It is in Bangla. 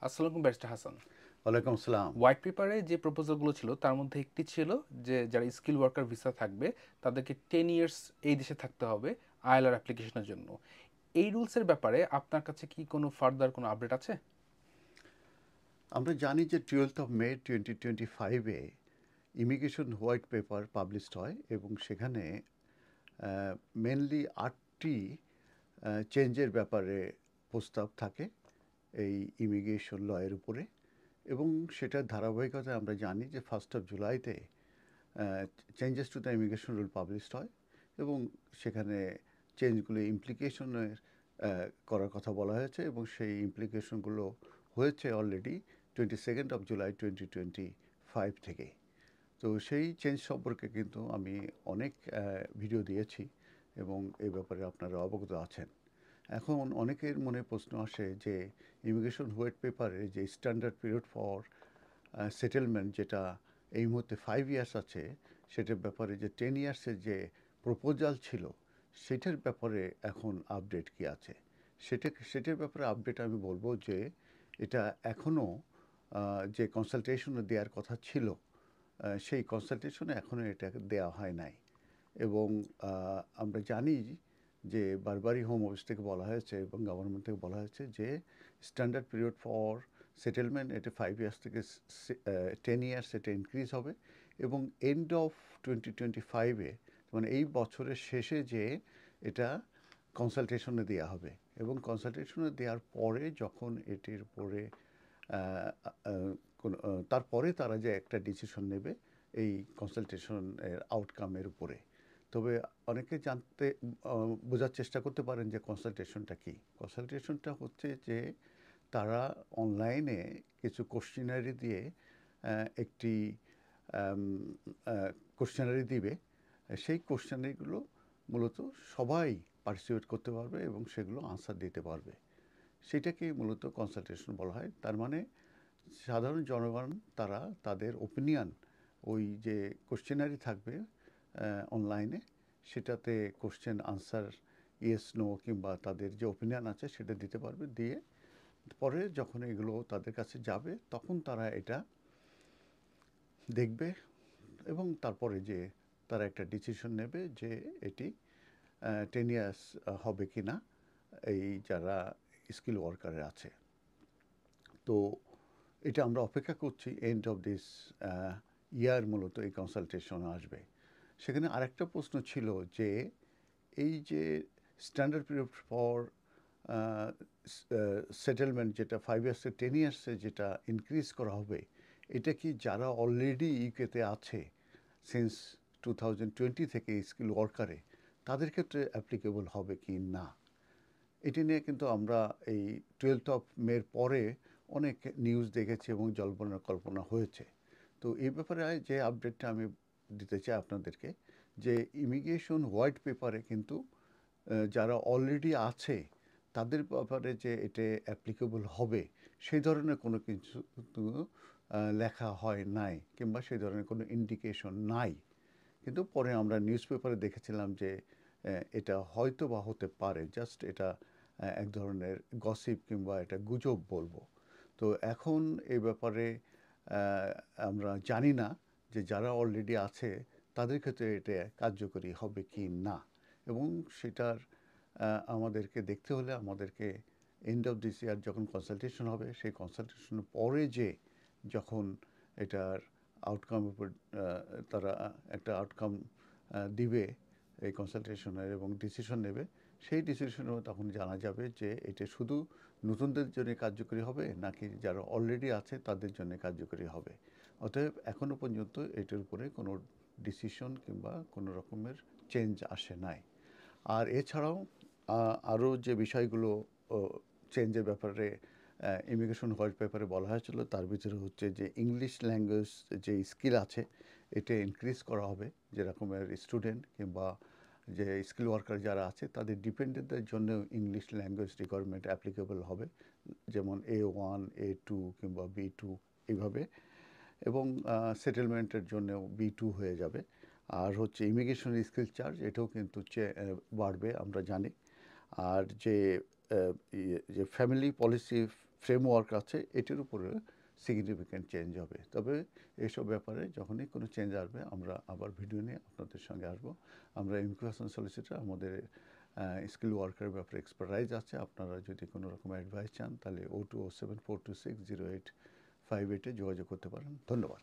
আসসালামু আলাইকুম ব্যারিস্টার হাসান। ওয়ালাইকুম আসসালাম। হোয়াইট পেপারে যে প্রপোজালগুলো ছিল তার মধ্যে একটি ছিল যে যারা স্কিল ওয়ার্কার ভিসা থাকবে তাদেরকে 10 ইয়ার্স এই দেশে থাকতে হবে আইএলআর অ্যাপ্লিকেশনের জন্য। এই রুলসের ব্যাপারে আপনার কাছে কি কোনো ফার্দার কোনো আপডেট আছে? আমরা জানি যে 12 মে 2025-এ ইমিগ্রেশন হোয়াইট পেপার পাবলিশড হয় এবং সেখানে মেনলি 8টি চেঞ্জের ব্যাপারে প্রস্তাব থাকে এই ইমিগ্রেশন লয়ের উপরে। এবং সেটার ধারাবাহিকতায় আমরা জানি যে 1 জুলাইতে changes to the immigration rule published হয় এবং সেখানে চেঞ্জগুলো ইমপ্লিকেশনের করার কথা বলা হয়েছে এবং সেই ইমপ্লিকেশনগুলো হয়েছে অলরেডি 22 জুলাই 2025 থেকে। তো সেই চেঞ্জ সম্পর্কে কিন্তু আমি অনেক ভিডিও দিয়েছি এবং এই ব্যাপারে আপনারা অবগত আছেন। এখন অনেকের মনে প্রশ্ন আসে যে ইমিগ্রেশন হোয়াইট পেপারে যে স্ট্যান্ডার্ড পিরিয়ড ফর সেটেলমেন্ট যেটা এই মুহূর্তে 5 ইয়ার্স আছে, সেটার ব্যাপারে যে 10 ইয়ার্সের যে প্রপোজাল ছিল সেটার ব্যাপারে এখন আপডেট কি আছে। সেটার ব্যাপারে আপডেট আমি বলবো যে এটা এখনও যে কনসালটেশনে দেওয়ার কথা ছিল সেই কনসালটেশনে এখনও এটা দেওয়া হয় নাই। এবং আমরা জানি যে বারবারই হোম অফিস থেকে বলা হয়েছে এবং গভর্নমেন্ট থেকে বলা হয়েছে যে স্ট্যান্ডার্ড পিরিয়ড ফর সেটেলমেন্ট এটা 5 ইয়ার্স থেকে 10 ইয়ার্স এটা ইনক্রিজ হবে এবং এন্ড অফ 2025-এ মানে এই বছরের শেষে যে এটা কনসালটেশনে দেওয়া হবে এবং কনসালটেশনে দেওয়ার পরে যখন এটির পরে তারপরে তারা যে একটা ডিসিশন নেবে এই কনসালটেশনের আউটকামের উপরে। তবে অনেকে বোঝার চেষ্টা করতে পারেন যে কনসালটেশনটা কী। কনসালটেশনটা হচ্ছে যে তারা অনলাইনে কিছু কোশ্চেনারি দিয়ে একটি কোশ্চেনারি দিবে। সেই কোশ্চেনারিগুলো মূলত সবাই পার্টিসিপেট করতে পারবে এবং সেগুলো আনসার দিতে পারবে। সেটাকেই মূলত কনসালটেশন বলা হয়। তার মানে সাধারণ জনগণ তারা তাদের ওপিনিয়ন ওই যে কোশ্চেনারি থাকবে অনলাইনে, সেটাতে কোশ্চেন আনসার ইয়েস নো কিংবা তাদের যে ওপিনিয়ন আছে সেটা দিতে পারবে। দিয়ে পরে যখন এগুলো তাদের কাছে যাবে তখন তারা এটা দেখবে এবং তারপরে যে তারা একটা ডিসিশন নেবে যে এটি 10 ইয়ার্স হবে কি না এই যারা স্কিল ওয়ার্কারে আছে। তো এটা আমরা অপেক্ষা করছি এন্ড অফ দিস ইয়ার মূলত এই কনসালটেশন আসবে। সেখানে আরেকটা প্রশ্ন ছিল যে এই যে স্ট্যান্ডার্ড পিরিয়ড ফর সেটেলমেন্ট যেটা 5 ইয়ার্স থেকে 10 ইয়ার্সে যেটা ইনক্রিজ করা হবে, এটা কি যারা অলরেডি ইউকেতে আছে সিন্স 2020 থেকে স্কিল ওয়ার্কারে তাদের ক্ষেত্রে অ্যাপ্লিকেবল হবে কি না। এটি নিয়ে কিন্তু আমরা এই 12 মের পরে অনেক নিউজ দেখেছি এবং জল্পনা কল্পনা হয়েছে। তো এই ব্যাপারে যে আপডেটটা আমি দিতে চাই আপনাদেরকে যে ইমিগ্রেশন হোয়াইট পেপারে কিন্তু যারা অলরেডি আছে তাদের ব্যাপারে যে এটা অ্যাপ্লিকেবল হবে সেই ধরনের কোনো কিছু কিন্তু লেখা হয় নাই কিংবা সেই ধরনের কোনো ইন্ডিকেশন নাই। কিন্তু পরে আমরা নিউজ পেপারে দেখেছিলাম যে এটা হয়তো বা হতে পারে, জাস্ট এটা এক ধরনের গসিপ কিংবা এটা গুজব বলবো। তো এখন এই ব্যাপারে আমরা জানি না যে যারা অলরেডি আছে তাদের ক্ষেত্রে এটা কার্যকরী হবে কি না। এবং সেটার আমাদেরকে দেখতে হলে আমাদেরকে এন্ড অফ দিস ইয়ার যখন কনসালটেশন হবে সেই কনসালটেশনের পরে যে যখন এটার আউটকাম উপর তারা একটা আউটকাম দিবে এই কনসালটেশনের এবং ডিসিশন নেবে, সেই ডিসিশনেও তখন জানা যাবে যে এটা শুধু নতুনদের জন্য কার্যকরী হবে নাকি যারা অলরেডি আছে তাদের জন্য কার্যকরী হবে। অতএব এখনও পর্যন্ত এটার উপরে কোনো ডিসিশন কিংবা কোনো রকমের চেঞ্জ আসে নাই। আর এছাড়াও আরও যে বিষয়গুলো চেঞ্জের ব্যাপারে ইমিগ্রেশন হোয়াইট পেপারে বলা হয়েছিল তার ভিতরে হচ্ছে যে ইংলিশ ল্যাঙ্গুয়েজ যে স্কিল আছে এটা ইনক্রিজ করা হবে। যেরকমের স্টুডেন্ট কিংবা যে স্কিল ওয়ার্কার যারা আছে তাদের ডিপেন্ডেন্টদের জন্য ইংলিশ ল্যাঙ্গুয়েজ রিকোয়ারমেন্ট অ্যাপ্লিকেবল হবে, যেমন A1 A2 কিংবা B2 এইভাবে। এবং সেটেলমেন্টের জন্যও B2 হয়ে যাবে। আর হচ্ছে ইমিগ্রেশন স্কিল চার্জ এটাও কিন্তু বাড়বে আমরা জানি। আর যে যে ফ্যামিলি পলিসি ফ্রেমওয়ার্ক আছে এটির উপরে সিগনিফিক্যান্ট চেঞ্জ হবে। তবে এইসব ব্যাপারে যখনই কোনো চেঞ্জ আসবে আমরা আবার ভিডিও নিয়ে আপনাদের সঙ্গে আসবো। আমরা ইমিগ্রেশন সলিসিটর, আমাদের স্কিল ওয়ার্কারের ব্যাপারে এক্সপার্টাইজ আছে। আপনারা যদি কোনো রকম অ্যাডভাইস চান তাহলে 0207 426 0858 যোগাযোগ করতে পারেন। ধন্যবাদ।